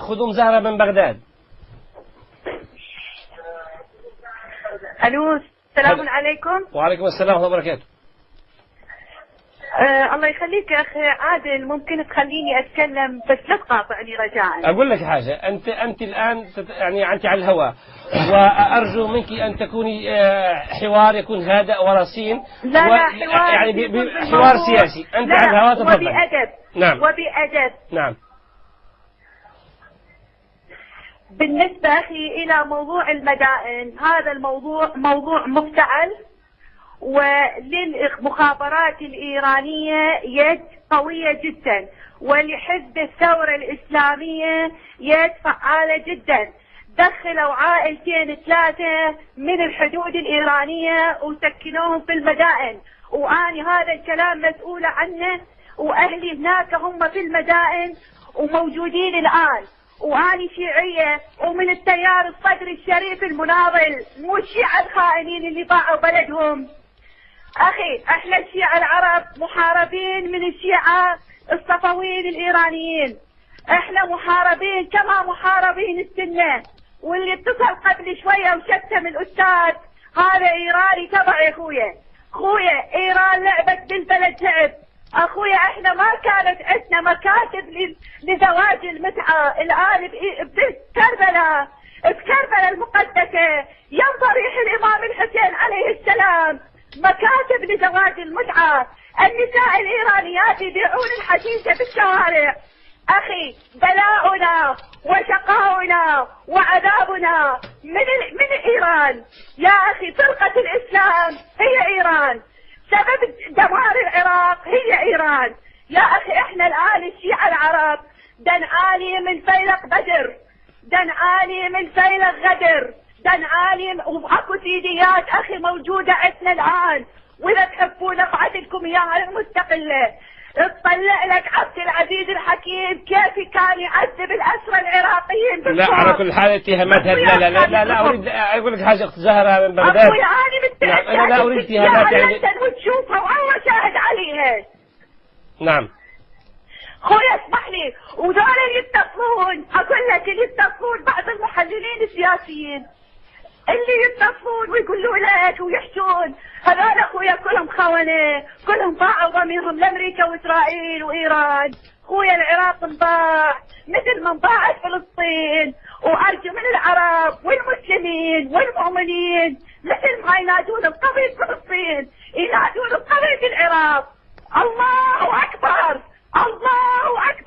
خذوا مزهرة من بغداد. الو، السلام عليكم. وعليكم السلام ورحمة الله وبركاته. الله يخليك يا اخي عادل، ممكن تخليني اتكلم بس لا تقاطعني رجاء. اقول لك حاجة، انت الان يعني انت على الهواء، وارجو منك ان تكوني حوار يكون هادئ ورصين. لا حوار يعني حوار سياسي. انت على الهواء تفضل. وبأدب. نعم وبأدب. نعم. بالنسبة أخي إلى موضوع المدائن، هذا الموضوع موضوع مفتعل، وللمخابرات الإيرانية يد قوية جدا، ولحزب الثورة الإسلامية يد فعالة جدا. دخلوا عائلتين 3 من الحدود الإيرانية وسكنوهم في المدائن، وأني هذا الكلام مسؤولة عنه، وأهلي هناك هم في المدائن وموجودين الآن. وأني شيعية ومن التيار الصدري الشريف المناضل، مو الشيعة الخائنين اللي باعوا بلدهم. أخي احنا الشيعة العرب محاربين من الشيعة الصفويين الإيرانيين، احنا محاربين كما محاربين السنة. واللي اتصل قبل شوية وشتم الأستاذ هذا إيراني تبع يا خويا ايران لعبت بالبلد لعب. اخويا احنا ما كانت عندنا مكاتب لزواج المتعة. الان بكربلاء المقدسة يوم ضريح الامام الحسين عليه السلام مكاتب لزواج المتعة. النساء الايرانيات يبيعون الحشيشة بالشوارع. اخي بلاؤنا وشقاؤنا وعذابنا من ايران يا اخي. فرقة الاسلام هي ايران، سبب دمار العراق هي ايران يا اخي. احنا الان الشيعة العرب دنعاني من فيلق بدر، دنعاني من فيلق غدر، دنعاني واكو سيديات اخي موجودة عندنا الان. واذا تحبون ابعث اياها المستقلة. اطلع لك عبد العزيز الحكيم كيف كان يعذب الاسرى العراقيين بالصوت. لا على كل حال اتهامات لا اريد اقول لك حاجه. اخت زهره من بغداد. اخوي انا لا اريد اتهامات يعني وتشوفها والله شاهد عليها. نعم خويا اسمح لي. ودول اللي يتصلون اقول لك اللي يتصلون بعض المحللين السياسيين اللي يتصلون ويقولوا لك ويحشون هذول اخويا كلهم خونة، كلهم باعوا ضميرهم لامريكا واسرائيل وايران. خويا العراق انباع مثل ما انباعت فلسطين. وارجو من العرب والمسلمين والمؤمنين مثل ما ينادون بقضية فلسطين ينادون بقضية العراق. الله اكبر الله اكبر.